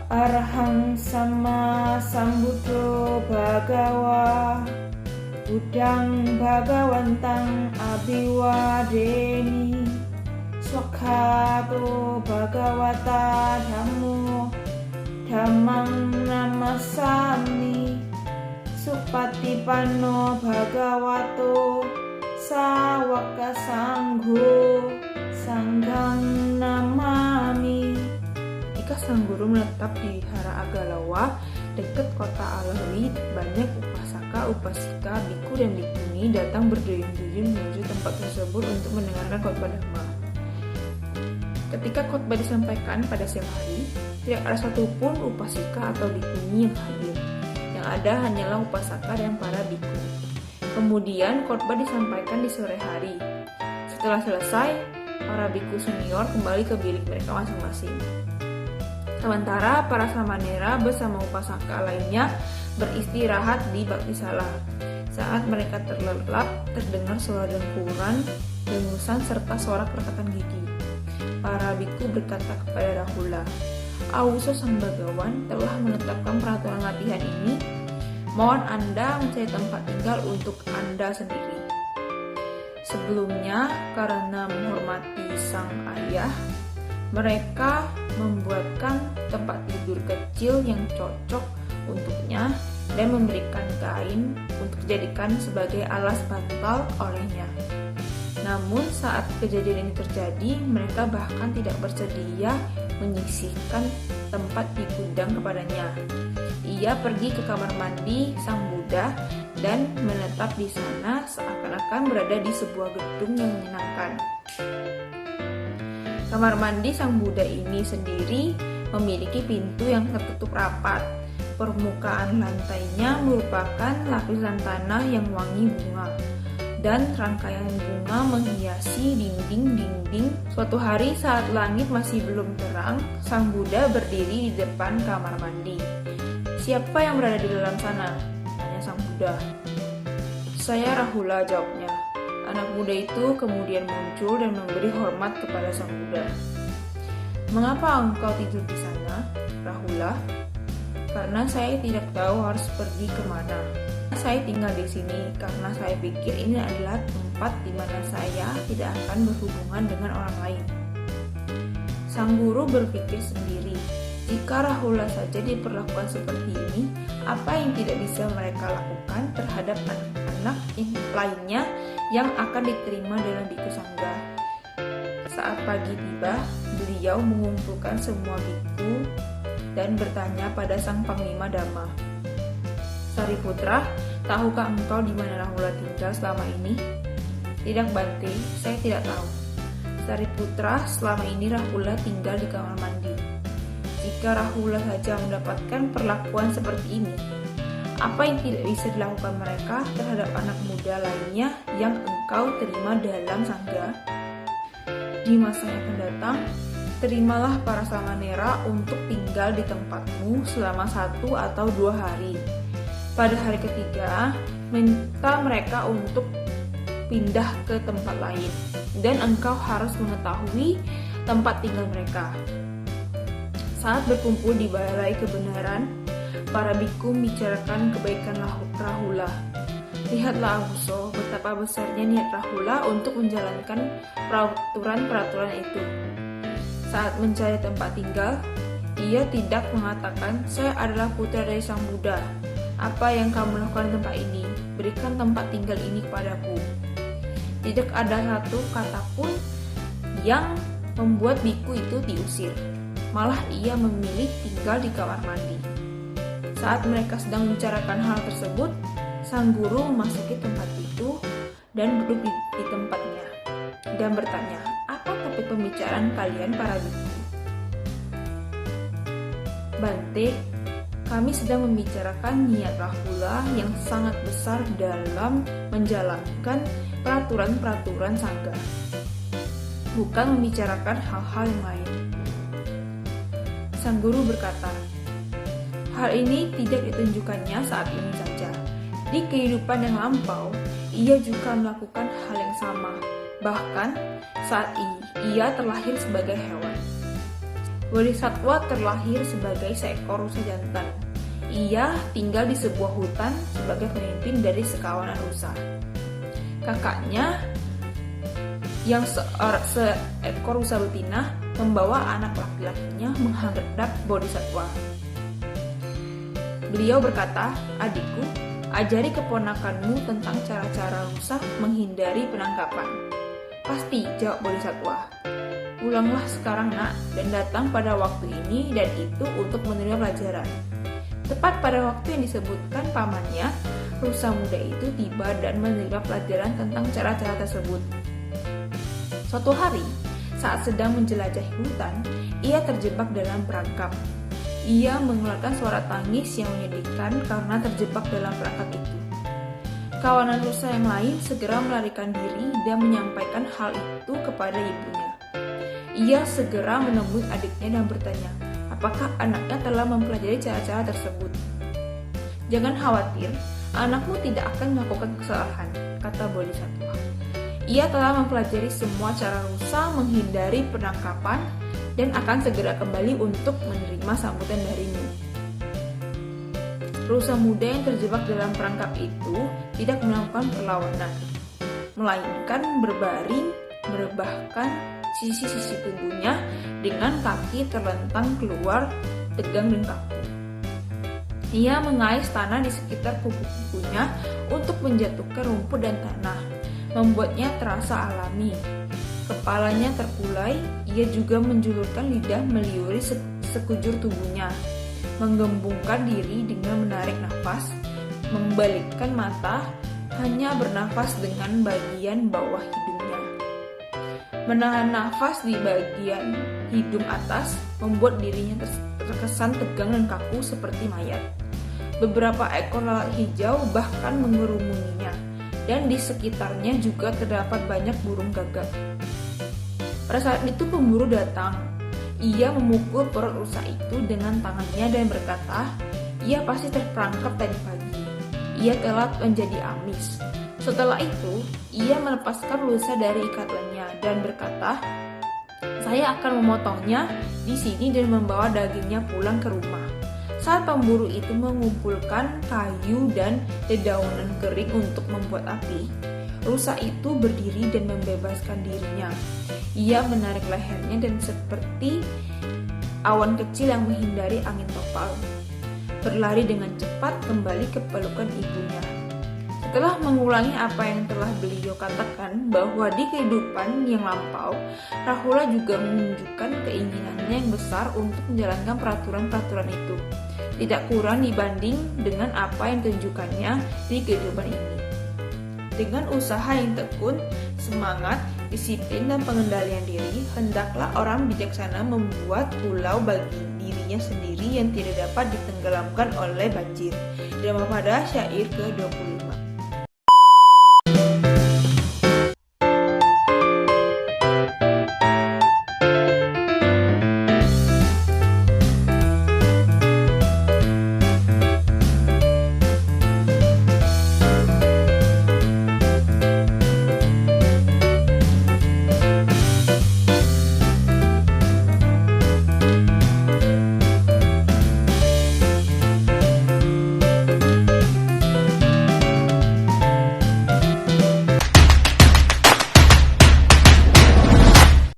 Arahang sama sambuddho bhagawa Buddhang bhagawantang abhiwadeni Swakhato bhagawata dhammo dhammang namasami Supatipanno bhagavato sawaka sangho sanghang namami. Jika sang guru menetap di Hara Agalawa, dekat kota Alawi, banyak upasaka, upasika, biku dan bikuni datang berduyun-duyun menuju tempat tersebut untuk mendengarkan khotbah Dhamma. Ketika khotbah disampaikan pada siang hari, tidak ada satupun upasika atau bikuni yang hadir. Yang ada hanyalah upasaka dan para biku. Kemudian khotbah disampaikan di sore hari. Setelah selesai, para biku senior kembali ke bilik mereka masing-masing. Sementara para samanera bersama upasaka lainnya beristirahat di baktisala. Saat mereka terlelap, terdengar suara dengkuran, dengusan serta suara kerekatan gigi. Para biku berkata kepada Rahula, "Auso Sang Bagawan telah menetapkan peraturan latihan ini. Mohon Anda mencari tempat tinggal untuk Anda sendiri." Sebelumnya, karena menghormati sang ayah, mereka membuatkan tempat tidur kecil yang cocok untuknya dan memberikan kain untuk dijadikan sebagai alas bantal olehnya. Namun saat kejadian ini terjadi, mereka bahkan tidak bersedia menyisihkan tempat di gudang kepadanya. Ia pergi ke kamar mandi Sang Buddha dan menetap di sana seakan-akan berada di sebuah gedung yang menyenangkan. Kamar mandi Sang Buddha ini sendiri memiliki pintu yang tertutup rapat. Permukaan lantainya merupakan lapisan tanah yang wangi bunga, dan rangkaian bunga menghiasi dinding-dinding. Suatu hari saat langit masih belum terang, Sang Buddha berdiri di depan kamar mandi. "Siapa yang berada di dalam sana?" tanya Sang Buddha. "Saya Rahula," jawabnya. Anak muda itu kemudian muncul dan memberi hormat kepada Sang Buddha. "Mengapa engkau tidur di sana, Rahula?" "Karena saya tidak tahu harus pergi kemana. Saya tinggal di sini karena saya pikir ini adalah tempat di mana saya tidak akan berhubungan dengan orang lain." Sang guru berpikir sendiri, jika Rahula saja diperlakukan seperti ini, apa yang tidak bisa mereka lakukan terhadap anak-anak yang lainnya yang akan diterima dalam biku sangga. Saat pagi tiba, beliau mengumpulkan semua biku dan bertanya pada sang panglima Dhamma, "Sariputra, tahukah engkau di mana Rahula tinggal selama ini?" "Tidak, Bante, saya tidak tahu." "Sariputra, selama ini Rahula tinggal di kamar mandi. Jika Rahula saja mendapatkan perlakuan seperti ini, apa yang tidak bisa dilakukan mereka terhadap anak muda lainnya yang engkau terima dalam sangga? Di masa yang akan datang, terimalah para samanera untuk tinggal di tempatmu selama 1 atau 2 hari. Pada hari ketiga, minta mereka untuk pindah ke tempat lain, dan engkau harus mengetahui tempat tinggal mereka." Saat berkumpul di balai kebenaran, para biku membicarakan kebaikan Rahula. "Lihatlah Auso, betapa besarnya niat Rahula untuk menjalankan peraturan-peraturan itu. Saat mencari tempat tinggal, ia tidak mengatakan, 'Saya adalah putra dari Sang Buddha. Apa yang kamu lakukan di tempat ini? Berikan tempat tinggal ini kepadaku.' Tidak ada satu kata pun yang membuat biku itu diusir. Malah ia memilih tinggal di kamar mandi." Saat mereka sedang membicarakan hal tersebut, sang guru memasuki tempat itu dan duduk di tempatnya dan bertanya, "Apa topik pembicaraan kalian para biku?" "Bante, kami sedang membicarakan niat Rahula yang sangat besar dalam menjalankan peraturan-peraturan sangga, bukan membicarakan hal-hal yang lain." Sang guru berkata, "Hal ini tidak ditunjukkannya saat ini saja. Di kehidupan yang lampau, ia juga melakukan hal yang sama, bahkan saat ia terlahir sebagai hewan." Bodhisatwa terlahir sebagai seekor rusa jantan. Ia tinggal di sebuah hutan sebagai pemimpin dari sekawanan rusa. Kakaknya yang seekor rusa betina membawa anak laki-lakinya menghadap Bodhisatwa. Beliau berkata, "Adikku, ajari keponakanmu tentang cara-cara rusa menghindari penangkapan." "Pasti," jawab Bodhisatwa. "Pulanglah sekarang nak, dan datang pada waktu ini dan itu untuk menerima pelajaran." Tepat pada waktu yang disebutkan pamannya, rusa muda itu tiba dan menerima pelajaran tentang cara-cara tersebut. Suatu hari, saat sedang menjelajahi hutan, ia terjebak dalam perangkap. Ia mengeluarkan suara tangis yang menyedihkan karena terjebak dalam perangkap itu. Kawanan rusa yang lain segera melarikan diri dan menyampaikan hal itu kepada ibunya. Ia segera menemui adiknya dan bertanya, apakah anaknya telah mempelajari cara-cara tersebut. "Jangan khawatir, anakmu tidak akan melakukan kesalahan," kata Bodhisatwa. "Ia telah mempelajari semua cara rusa menghindari penangkapan dan akan segera kembali untuk menerima sambutan darimu." Rusa muda yang terjebak dalam perangkap itu tidak melakukan perlawanan, melainkan berbaring, merebahkan sisi-sisi tubuhnya dengan kaki terlentang keluar, tegang dan kaku. Ia mengais tanah di sekitar kuku-kukunya untuk menjatuhkan rumput dan tanah, membuatnya terasa alami. Kepalanya terkulai, ia juga menjulurkan lidah meliuri sekujur tubuhnya, menggembungkan diri dengan menarik nafas, membalikkan mata, hanya bernafas dengan bagian bawah hidungnya. Menahan nafas di bagian hidung atas membuat dirinya terkesan tegang dan kaku seperti mayat. Beberapa ekor lalat hijau bahkan mengerumuninya, dan di sekitarnya juga terdapat banyak burung gagak. Pada saat itu pemburu datang. Ia memukul perut rusa itu dengan tangannya dan berkata, "Ia pasti terperangkap tadi pagi. Ia telah menjadi amis." Setelah itu, ia melepaskan rusa dari ikatannya dan berkata, "Saya akan memotongnya di sini dan membawa dagingnya pulang ke rumah." Saat pemburu itu mengumpulkan kayu dan dedaunan kering untuk membuat api, rusa itu berdiri dan membebaskan dirinya. Ia menarik lehernya dan seperti awan kecil yang menghindari angin topan, berlari dengan cepat kembali ke pelukan ibunya. Setelah mengulangi apa yang telah beliau katakan bahwa di kehidupan yang lampau, Rahula juga menunjukkan keinginannya yang besar untuk menjalankan peraturan-peraturan itu, tidak kurang dibanding dengan apa yang ditunjukkannya di kehidupan ini. Dengan usaha yang tekun, semangat, disiplin, dan pengendalian diri, hendaklah orang bijaksana membuat pulau bagi dirinya sendiri yang tidak dapat ditenggelamkan oleh banjir. Drama pada syair ke-25.